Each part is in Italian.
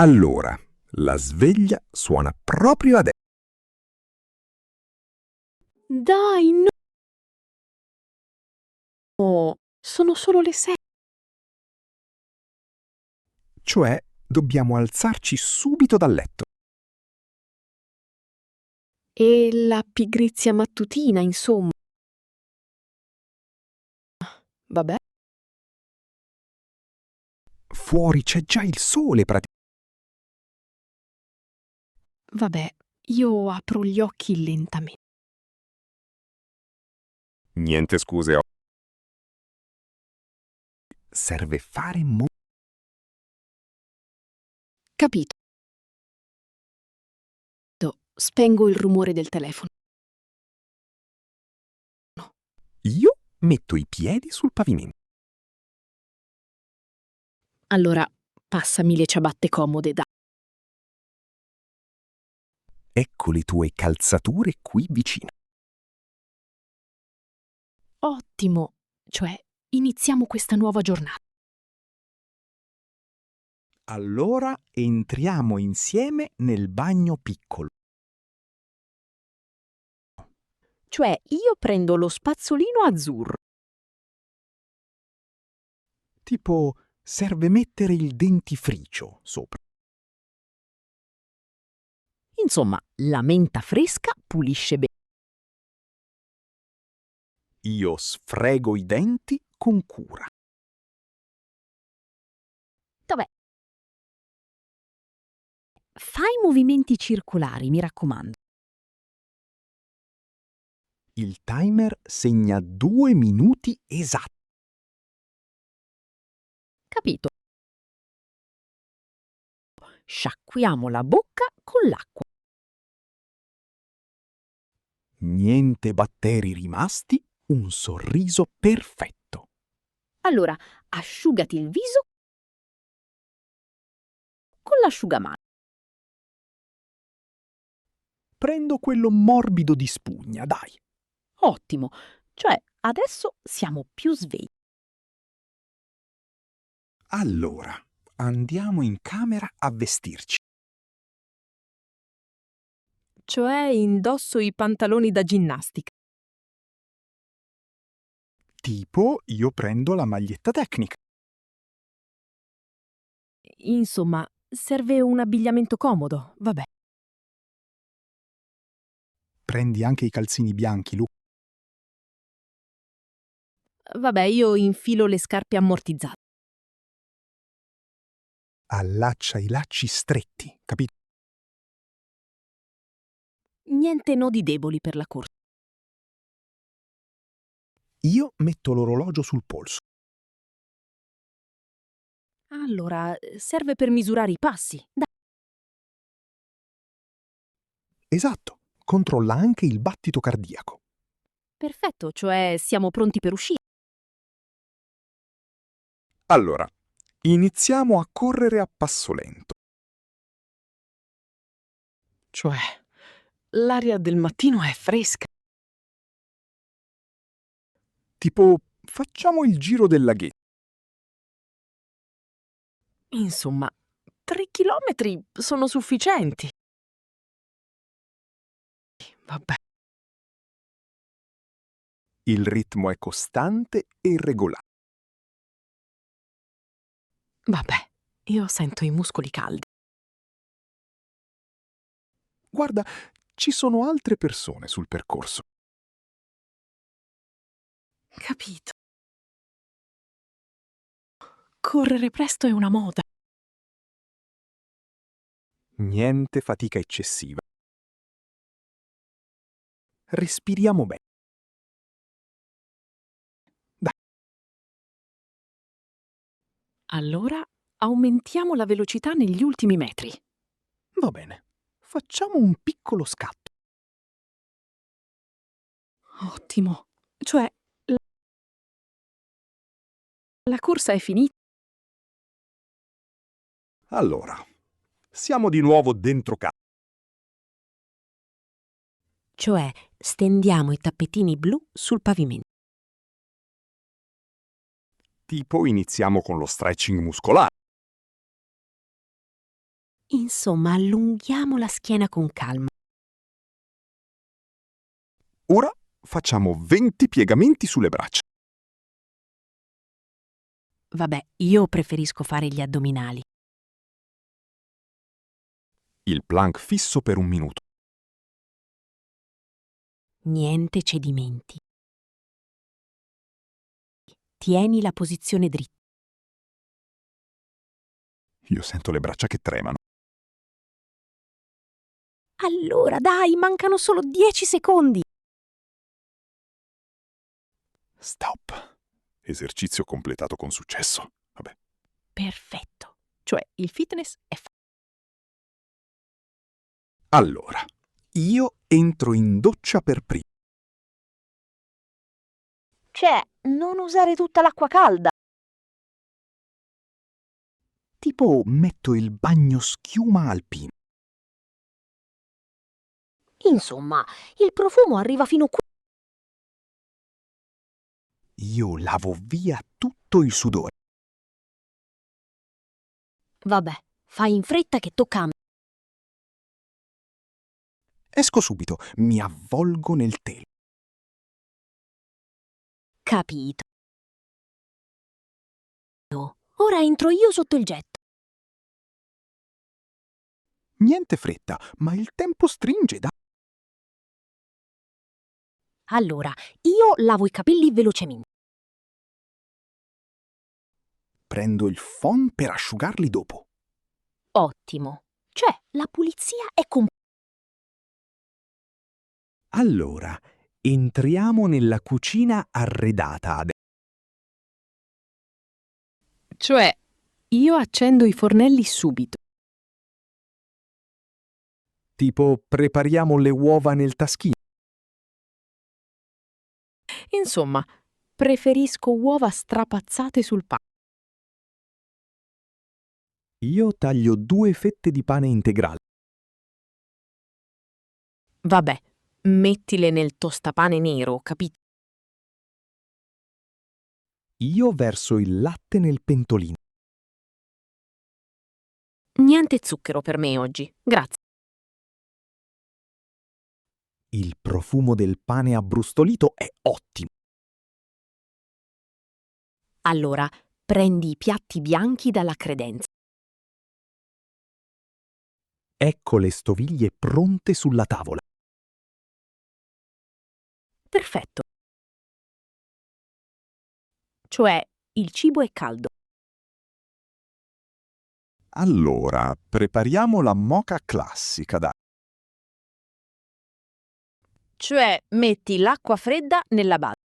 Allora, la sveglia suona proprio adesso. Dai, no! Sono solo le 6. Cioè, dobbiamo alzarci subito dal letto. E la pigrizia mattutina, insomma. Vabbè. Fuori c'è già il sole Vabbè, io apro gli occhi lentamente. Niente scuse. Serve fare Capito. Spengo il rumore del telefono. Io metto i piedi sul pavimento. Allora, passami le ciabatte comode, dai. Ecco le tue calzature qui vicino. Ottimo. Cioè, iniziamo questa nuova giornata. Allora entriamo insieme nel bagno piccolo. Cioè, io prendo lo spazzolino azzurro. Tipo, serve mettere il dentifricio sopra. Insomma, la menta fresca pulisce bene. Io sfrego i denti con cura. Dov'è? Fai movimenti circolari, mi raccomando. Il timer segna 2 minuti esatti. Capito. Sciacquiamo la bocca con l'acqua. Niente batteri rimasti, un sorriso perfetto. Allora, asciugati il viso con l'asciugamano. Prendo quello morbido di spugna, dai. Ottimo. Cioè, adesso siamo più svegli. Allora, andiamo in camera a vestirci. Cioè, indosso i pantaloni da ginnastica. Tipo, io prendo la maglietta tecnica. Insomma, serve un abbigliamento comodo, vabbè. Prendi anche i calzini bianchi, Lu. Vabbè, io infilo le scarpe ammortizzate. Allaccia i lacci stretti, capito? Niente nodi deboli per la corsa. Io metto l'orologio sul polso. Allora, serve per misurare i passi. Dai. Esatto, controlla anche il battito cardiaco. Perfetto, cioè siamo pronti per uscire. Allora, iniziamo a correre a passo lento. Cioè, l'aria del mattino è fresca. Tipo, facciamo il giro del laghetto. Insomma, 3 chilometri sono sufficienti. Vabbè. Il ritmo è costante e regolare. Vabbè, io sento i muscoli caldi. Guarda, ci sono altre persone sul percorso. Capito. Correre presto è una moda. Niente fatica eccessiva. Respiriamo bene. Dai, Allora, aumentiamo la velocità negli ultimi metri. va bene. Facciamo un piccolo scatto. Ottimo. Cioè, la corsa è finita. Allora, siamo di nuovo dentro casa. Cioè, stendiamo i tappetini blu sul pavimento. Tipo, iniziamo con lo stretching muscolare. Insomma, allunghiamo la schiena con calma. Ora facciamo 20 piegamenti sulle braccia. Vabbè, io preferisco fare gli addominali. Il plank fisso per 1 minuto. Niente cedimenti. Tieni la posizione dritta. Io sento le braccia che tremano. Allora, dai, mancano solo 10 secondi. Stop. Esercizio completato con successo. Vabbè. Perfetto. Cioè, il fitness è Allora, io entro in doccia per primo. Cioè, non usare tutta l'acqua calda. Tipo metto il bagno schiuma alpino. Insomma, il profumo arriva fino qui. Io lavo via tutto il sudore. Vabbè, fai in fretta che tocca a me. Esco subito, mi avvolgo nel telo. Capito. Ora entro io sotto il getto. Niente fretta, ma il tempo stringe, dai. Allora, io lavo i capelli velocemente. Prendo il phon per asciugarli dopo. Ottimo. Cioè, la pulizia è completa. Allora, entriamo nella cucina arredata adesso. Cioè, io accendo i fornelli subito. Tipo, prepariamo le uova nel taschino. Insomma, preferisco uova strapazzate sul pane. Io taglio 2 fette di pane integrale. Vabbè, mettile nel tostapane nero, capito? Io verso il latte nel pentolino. Niente zucchero per me oggi, grazie. Il profumo del pane abbrustolito è ottimo. Allora, prendi i piatti bianchi dalla credenza. Ecco le stoviglie pronte sulla tavola. Perfetto. Cioè, il cibo è caldo. Allora, prepariamo la moka classica, dai. Cioè, metti l'acqua fredda nella base.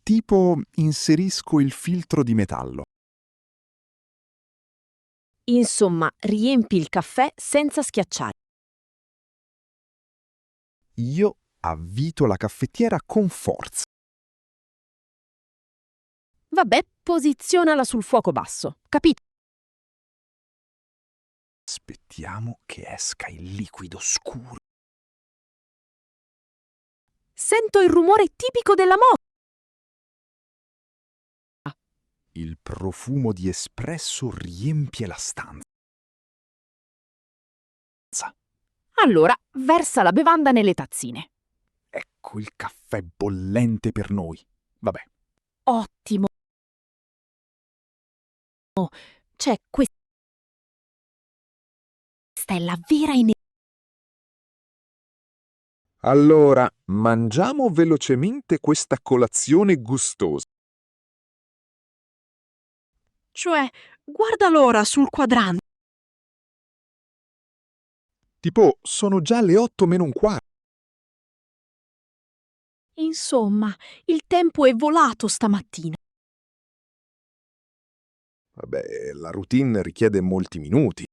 Tipo, inserisco il filtro di metallo. Insomma, riempi il caffè senza schiacciare. Io avvito la caffettiera con forza. Vabbè, posizionala sul fuoco basso, capito? Aspettiamo che esca il liquido scuro. Sento il rumore tipico della moka. Il profumo di espresso riempie la stanza. Allora, versa la bevanda nelle tazzine. Ecco il caffè bollente per noi. Vabbè, Ottimo. C'è questa è la vera energia. allora mangiamo velocemente questa colazione gustosa. Cioè, guarda l'ora sul quadrante. Tipo, sono già le 8 meno un quarto. Insomma, il tempo è volato stamattina. Vabbè, la routine richiede molti minuti.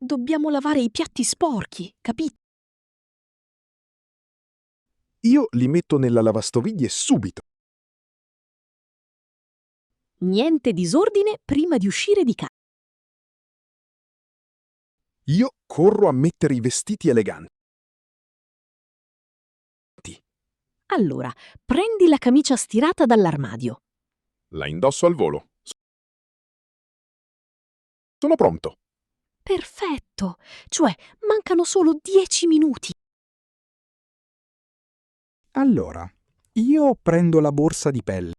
Dobbiamo lavare i piatti sporchi, capito? Io li metto nella lavastoviglie subito. Niente disordine prima di uscire di casa. Io corro a mettere i vestiti eleganti. Allora, prendi la camicia stirata dall'armadio. La indosso al volo. Sono pronto. Perfetto! Cioè, mancano solo 10 minuti. Allora, io prendo la borsa di pelle.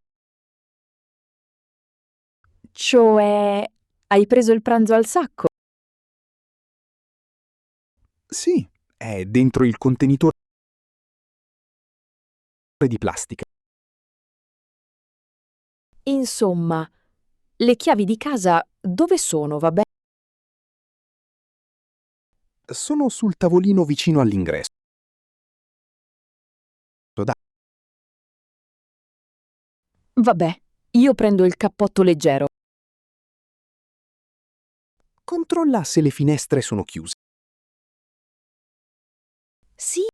Cioè, hai preso il pranzo al sacco? Sì, è dentro il contenitore di plastica. Insomma, le chiavi di casa dove sono, vabbè? Sono sul tavolino vicino all'ingresso. Dai, Vabbè, io prendo il cappotto leggero. controlla se le finestre sono chiuse. Sì,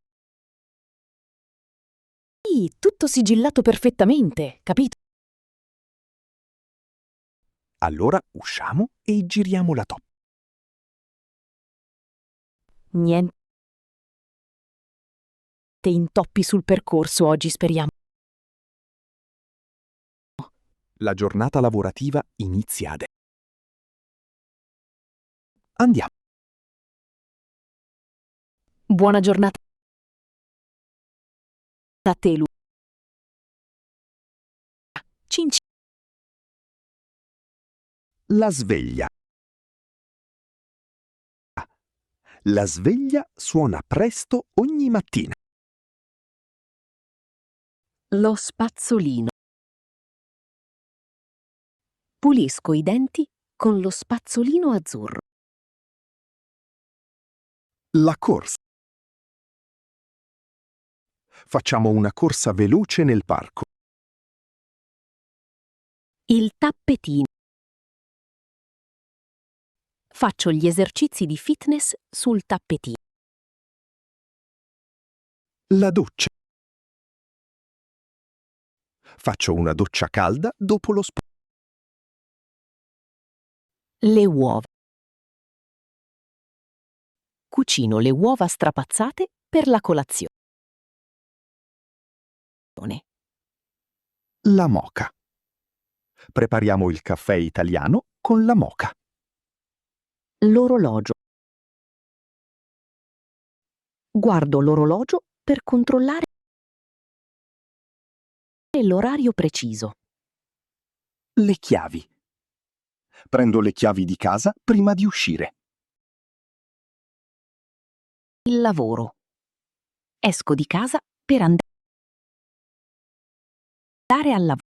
tutto sigillato perfettamente, capito? Allora usciamo e giriamo la top. Niente intoppi sul percorso oggi, speriamo. La giornata lavorativa inizia adesso. Andiamo. Buona giornata a te, Lu. Cinci. La sveglia. La sveglia suona presto ogni mattina. Lo spazzolino. Pulisco i denti con lo spazzolino azzurro. La corsa. Facciamo una corsa veloce nel parco. Il tappetino. Faccio gli esercizi di fitness sul tappetino. La doccia. Faccio una doccia calda dopo lo sport. Le uova. Cucino le uova strapazzate per la colazione. La moka. Prepariamo il caffè italiano con la moka. L'orologio. Guardo l'orologio per controllare l'orario preciso. Le chiavi. Prendo le chiavi di casa prima di uscire. Il lavoro. Esco di casa per andare al lavoro.